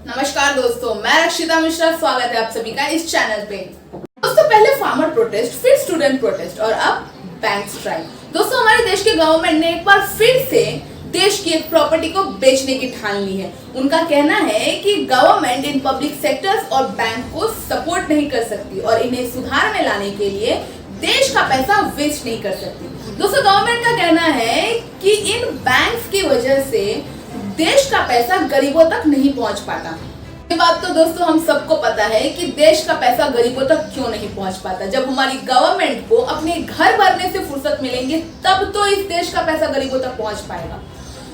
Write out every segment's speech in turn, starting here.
नमस्कार दोस्तों, मैं रक्षिता मिश्रा। स्वागत है आप सभी का इस चैनल पे। दोस्तों, पहले फार्मर प्रोटेस्ट, फिर स्टूडेंट प्रोटेस्ट और अब बैंक स्ट्राइक। दोस्तों, हमारे देश के गवर्नमेंट ने एक बार फिर से देश की एक प्रॉपर्टी को बेचने की ठान ली है। उनका कहना है कि गवर्नमेंट इन पब्लिक सेक्टर्स और बैंक को सपोर्ट नहीं कर सकती और इन्हें सुधार में लाने के लिए देश का पैसा वेस्ट नहीं कर सकती। दोस्तों, गवर्नमेंट का कहना है कि इन बैंक्स की वजह से देश का पैसा गरीबों तक नहीं पहुंच पाता। ये बात तो दोस्तों हम सबको पता है कि देश का पैसा गरीबों तक क्यों नहीं पहुंच पाता। जब हमारी गवर्नमेंट को अपने घर भरने से फुर्सत मिलेंगे तब तो इस देश का पैसा गरीबों तक पहुंच पाएगा।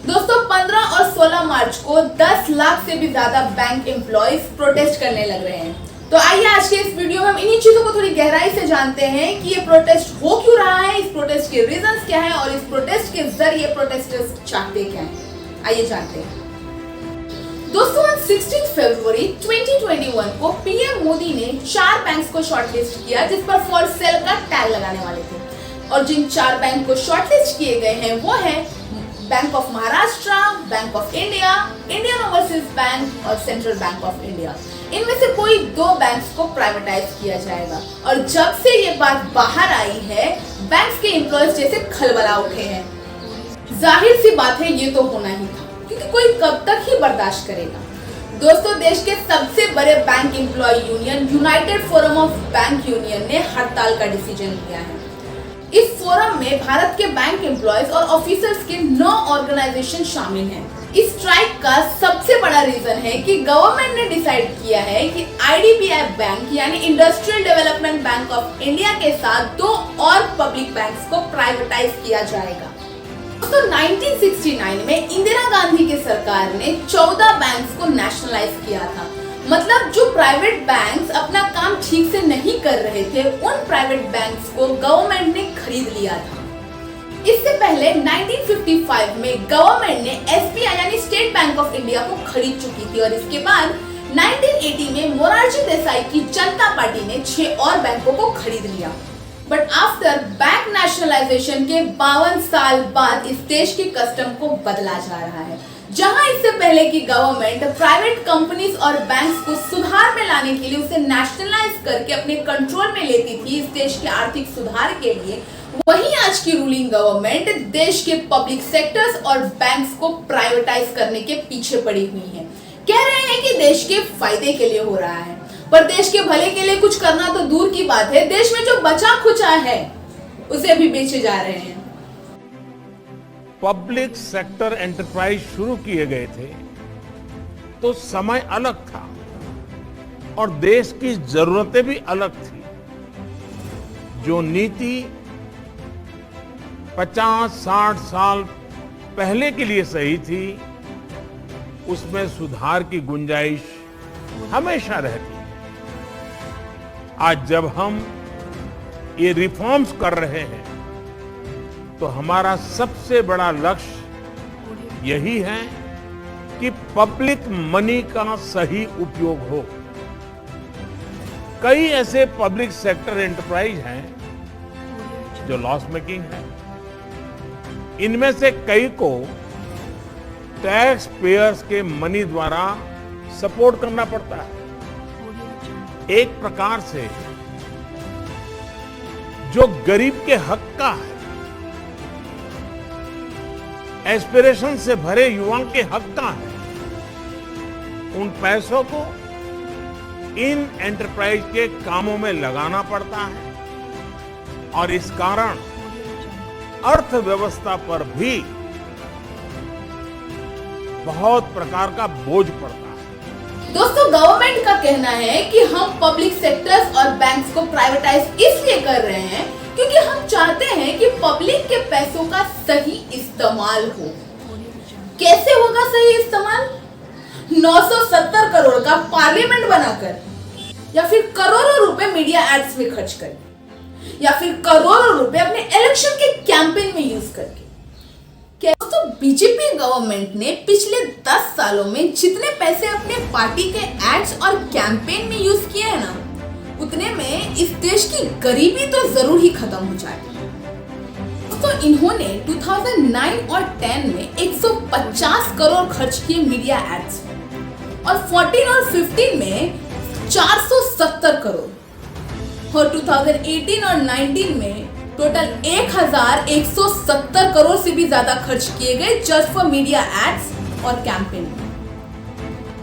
दोस्तों, 15 और 16 मार्च को 10 लाख से भी ज्यादा बैंक एम्प्लॉइज प्रोटेस्ट करने लग रहे हैं। तो आइए आज के इस वीडियो में हम इन्हीं चीजों को थोड़ी गहराई से जानते हैं कि ये प्रोटेस्ट हो क्यों रहा है, इस प्रोटेस्ट के रीजंस क्या हैं और इस प्रोटेस्ट के जरिए प्रोटेस्टर्स चाहते क्या हैं। आइए जानते हैं। दोस्तों, 16 फरवरी 2021 को पीएम मोदी ने 4 बैंक्स को शॉर्टलिस्ट किया जिस पर फॉर सेल का टैग लगाने वाले थे। और जिन 4 बैंक को शॉर्टलिस्ट किए गए हैं वो है bank of Maharashtra, bank of India, Indian overseas bank और सेंट्रल बैंक ऑफ इंडिया। इनमें से कोई 2 बैंक्स को प्राइवेटाइज किया जाएगा। और जब से ये बात बाहर आई है, बैंक्स के एम्प्लॉयज जैसे खलबला उठे हैं। जाहिर सी बात है, ये तो होना ही था, क्योंकि कोई कब तक ही बर्दाश्त करेगा। दोस्तों, देश के सबसे बड़े bank employ union united forum of bank union ने हड़ताल का डिसीजन लिया है। इस फोरम में भारत के बैंक एम्प्लॉयज और ऑफिसर्स के 9 ऑर्गेनाइजेशन शामिल हैं। इस स्ट्राइक का सबसे बड़ा रीजन है कि गवर्नमेंट ने डिसाइड किया है कि आईडीबीआई बैंक यानी industrial development bank of India के साथ 2 और पब्लिक बैंक्स को प्राइवेटाइज किया जाएगा। तो 1969 में इंदिरा गांधी की सरकार ने 14 बैंक्स को नेशनलाइज किया था। मतलब जो प्राइवेट बैंक्स अपना काम ठीक से नहीं कर रहे थे, उन प्राइवेट बैंक्स को गवर्नमेंट ने खरीद लिया था। इससे पहले 1955 में गवर्नमेंट ने एसबीआई यानी स्टेट बैंक ऑफ इंडिया को खरीद चुकी थी और इसके बाद 1980 में मोरारजी देसाई की जनता पार्टी ने 6 और बैंकों को खरीद लिया। बट आफ्टर बैंक नेशनलाइजेशन के 52 साल बाद इस देश के कस्टम को बदला जा रहा है। जहां इससे पहले की गवर्नमेंट प्राइवेट कंपनीज और बैंक्स को सुधार में लाने के लिए उसे नेशनलाइज करके अपने कंट्रोल में लेती थी इस देश के आर्थिक सुधार के लिए, वहीं आज की रूलिंग गवर्नमेंट देश के पब्लिक सेक्टर्स और बैंक्स को प्राइवेटाइज करने के पीछे पड़ी हुई है। कह रहे हैं कि देश के फायदे के लिए हो रहा है, पर देश के भले के लिए कुछ करना तो दूर की बात है, देश में जो बचा खुचा है उसे भी बेचे जा रहे हैं। पब्लिक सेक्टर एंटरप्राइज शुरू किए गए थे तो समय अलग था और देश की जरूरतें भी अलग थी। जो नीति 50-60 साल पहले के लिए सही थी, उसमें सुधार की गुंजाइश हमेशा रहती है। आज जब हम ये रिफॉर्म्स कर रहे हैं तो हमारा सबसे बड़ा लक्ष्य यही है कि पब्लिक मनी का सही उपयोग हो। कई ऐसे पब्लिक सेक्टर एंटरप्राइज हैं जो लॉस मेकिंग है। इनमें से कई को टैक्स पेयर्स के मनी द्वारा सपोर्ट करना पड़ता है। एक प्रकार से जो गरीब के हक का है, एस्पिरेशन से भरे युवाओं के हक का है, उन पैसों को इन एंटरप्राइज के कामों में लगाना पड़ता है और इस कारण अर्थव्यवस्था पर भी बहुत प्रकार का बोझ पड़ता है। दोस्तों, गवर्नमेंट का कहना है कि हम पब्लिक सेक्टर्स और बैंक्स को प्राइवेटाइज इसलिए कर रहे हैं क्योंकि हम चाहते हैं कि पब्लिक के पैसों का सही इस्तेमाल हो। कैसे होगा सही इस्तेमाल? 970 करोड़ का पार्लियामेंट बनाकर, या फिर करोड़ों रुपए मीडिया एड्स में खर्च कर, या फिर करोड़ों रुपए अपने इलेक्शन के कैंपेन में यूज करके। दोस्तों, बीजेपी गवर्नमेंट ने पिछले 10 सालों में जितने पैसे अपने पार्टी के एड्स और कैंपेन में यूज किए हैं ना, उतने में इस देश की गरीबी तो जरूर ही खत्म हो जाएगी। दोस्तों, इन्होंने 2009 और 10 में 150 करोड़ खर्च किए मीडिया एड्स, और 14 और 15 में 470 करोड़ और 2018 और 19 में टोटल 1170 करोड़ से भी ज्यादा खर्च किए गए जस्ट फॉर मीडिया एड्स और कैंपेन।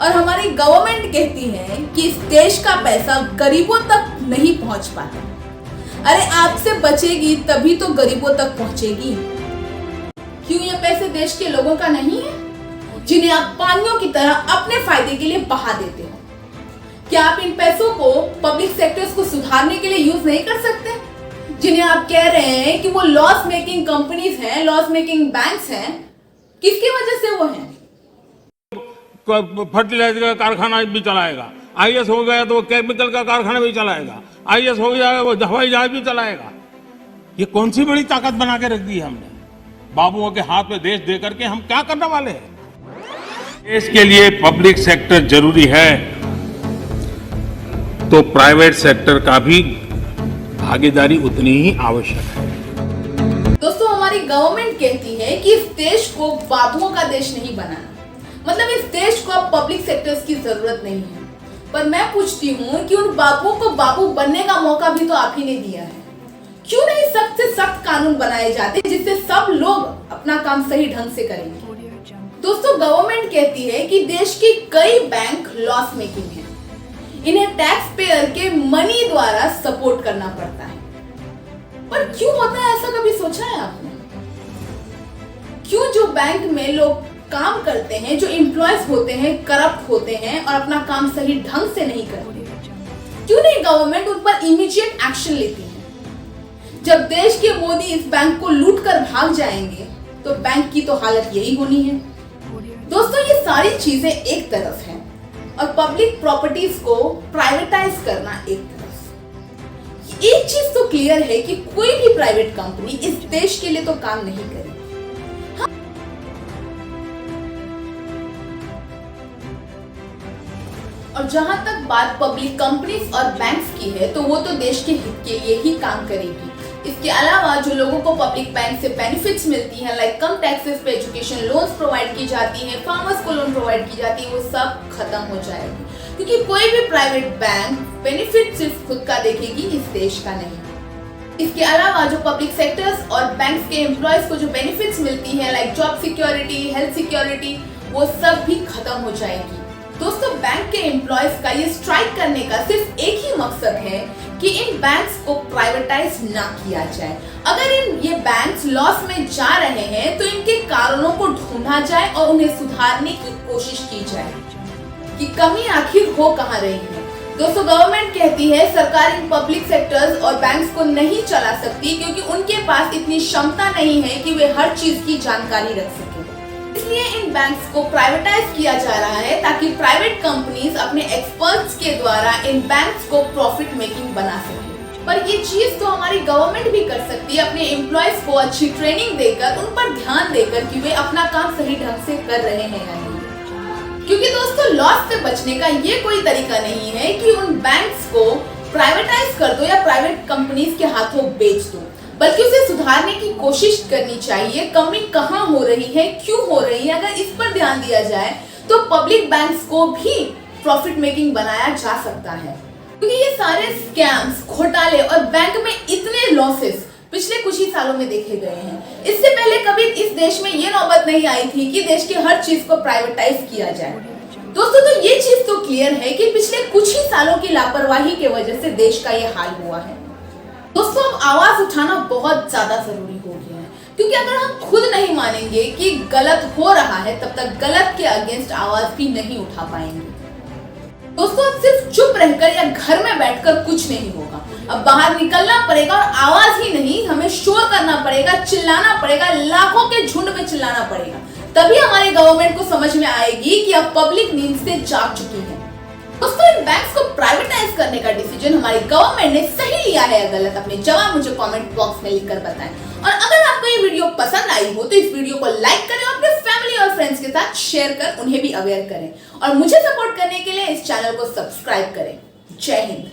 और हमारी गवर्नमेंट कहती है कि इस देश का पैसा गरीबों तक नहीं पहुंच पाता। अरे आपसे बचेगी तभी तो गरीबों तक पहुंचेगी। क्यों ये पैसे देश के लोगों का नहीं है जिन्हें आप पानियों की तरह अपने फायदे के लिए बहा देते हो? क्या आप इन पैसों को पब्लिक सेक्टर्स को सुधारने के लिए यूज नहीं कर सकते, जिन्हें आप कह रहे हैं कि वो लॉस मेकिंग कंपनीज हैं, लॉस मेकिंग बैंक्स हैं? किसकी वजह से वो हैं? फर्टिलाइजर का कारखाना भी चलाएगा, आईएएस हो गया तो वो केमिकल का कारखाना भी चलाएगा, आईएएस हो गया वो हवाई जहाज भी चलाएगा। ये कौन सी बड़ी ताकत बना के रख दी है हमने? बाबुओं के हाथ में देश दे करके हम क्या करने वाले हैं? देश के लिए पब्लिक सेक्टर जरूरी है तो प्राइवेट सेक्टर का भी भागीदारी उतनी ही आवश्यक है। दोस्तों, हमारी गवर्नमेंट कहती है कि इस देश को बाबुओं का देश नहीं बनाना, मतलब इस देश को अब पब्लिक सेक्टर्स की जरूरत नहीं है। पर मैं पूछती हूँ कि उन बाबुओं को बाबू बनने का मौका भी तो आप ही ने दिया है। क्यों नहीं सख्त से सख्त कानून बनाए जाते जिससे सब लोग अपना काम सही ढंग से करेंगे? दोस्तों, गवर्नमेंट कहती है कि देश के कई बैंक लॉस मेकिंग है, इन्हें टैक्स पेयर के मनी द्वारा सपोर्ट करना पड़ता है। पर क्यों होता है ऐसा, कभी सोचा है आपने? क्यों जो बैंक में लोग काम करते हैं, जो एम्प्लॉयज होते हैं, करप्ट होते हैं और अपना काम सही ढंग से नहीं करते? क्यों नहीं गवर्नमेंट उन पर इमीडिएट एक्शन लेती है? जब देश के मोदी इस बैंक को लूट कर भाग जाएंगे तो बैंक की तो हालत यही होनी है। दोस्तों, ये सारी चीजें एक तरफ हैं और पब्लिक प्रॉपर्टीज को प्राइवेटाइज करना एक तरफ। एक चीज तो क्लियर है कि कोई भी प्राइवेट कंपनी इस देश के लिए तो काम नहीं करेगी। और जहां तक बात पब्लिक कंपनीज और बैंक्स की है तो वो तो देश के हित के लिए ही काम करेगी। इसके अलावा जो लोगों को पब्लिक बैंक से बेनिफिट्स मिलती हैं, लाइक कम टैक्सेस पे एजुकेशन लोन्स प्रोवाइड की जाती हैं, फार्मर्स को लोन प्रोवाइड की जाती है, वो सब खत्म हो जाएगी। क्योंकि कोई भी प्राइवेट बैंक बेनिफिट सिर्फ खुद का देखेगी, इस देश का नहीं। इसके अलावा जो पब्लिक सेक्टर्स और बैंक्स के एम्प्लॉयज को जो बेनिफिट्स मिलती है, like job security, health security, वो सब भी खत्म हो जाएगी। दोस्तों, बैंक के एम्प्लॉयज का ये स्ट्राइक करने का सिर्फ एक ही मकसद है कि इन बैंक्स को प्राइवेटाइज ना किया जाए। अगर ये बैंक्स लॉस में जा रहे हैं तो इनके कारणों को ढूंढा जाए और उन्हें सुधारने की कोशिश की जाए कि कमी आखिर हो कहां रही है। दोस्तों, गवर्नमेंट कहती है सरकार इन पब्लिक सेक्टर्स और बैंक्स को नहीं चला सकती क्योंकि उनके पास इतनी क्षमता नहीं है कि वे हर चीज की जानकारी रख सके। इसलिए इन बैंक्स को प्राइवेटाइज किया जा रहा है ताकि प्राइवेट कंपनीज अपने एक्सपर्ट्स के द्वारा इन बैंक्स को प्रॉफिट मेकिंग बना सके। पर ये चीज तो हमारी गवर्नमेंट भी कर सकती है, अपने एम्प्लॉयज को अच्छी ट्रेनिंग देकर, उन पर ध्यान देकर कि वे अपना काम सही ढंग से कर रहे हैं या नहीं। क्योंकि दोस्तों, लॉस से बचने का ये कोई तरीका नहीं है कि उन बैंक्स को प्राइवेटाइज कर दो या प्राइवेट कंपनीज के हाथों बेच दो, बल्कि उसे सुधारने की कोशिश करनी चाहिए। कमी कहाँ हो रही है, क्यों हो रही है, अगर इस पर ध्यान दिया जाए तो पब्लिक बैंक्स को भी प्रॉफिट मेकिंग बनाया जा सकता है। क्योंकि ये सारे स्कैम्स, घोटाले और बैंक में इतने लॉसेस पिछले कुछ ही सालों में देखे गए हैं। इससे पहले कभी इस देश में ये नौबत नहीं आई थी कि देश की हर चीज को प्राइवेटाइज किया जाए। दोस्तों, तो ये चीज तो क्लियर है कि पिछले कुछ ही सालों की लापरवाही की वजह से देश का ये हाल हुआ है। दोस्तों, अब आवाज उठाना बहुत ज्यादा जरूरी हो गया है, क्योंकि अगर हम खुद नहीं मानेंगे कि गलत हो रहा है तब तक गलत के अगेंस्ट आवाज भी नहीं उठा पाएंगे। दोस्तों, अब सिर्फ चुप रहकर या घर में बैठकर कुछ नहीं होगा। अब बाहर निकलना पड़ेगा और आवाज ही नहीं, हमें शोर करना पड़ेगा, चिल्लाना पड़ेगा, लाखों के झुंड में चिल्लाना पड़ेगा। तभी हमारी गवर्नमेंट को समझ में आएगी कि अब पब्लिक नींद से जाग चुकी है। दोस्तों, इन बैंक्स को प्राइवेटाइज करने का डिसीजन हमारी गवर्नमेंट ने सही लिया है या गलत, अपने जवाब मुझे कमेंट बॉक्स में लिखकर बताएं। और अगर आपको ये वीडियो पसंद आई हो तो इस वीडियो को लाइक करें और अपने फैमिली और फ्रेंड्स के साथ शेयर कर उन्हें भी अवेयर करें। और मुझे सपोर्ट करने के लिए इस चैनल को सब्सक्राइब करें। जय हिंद।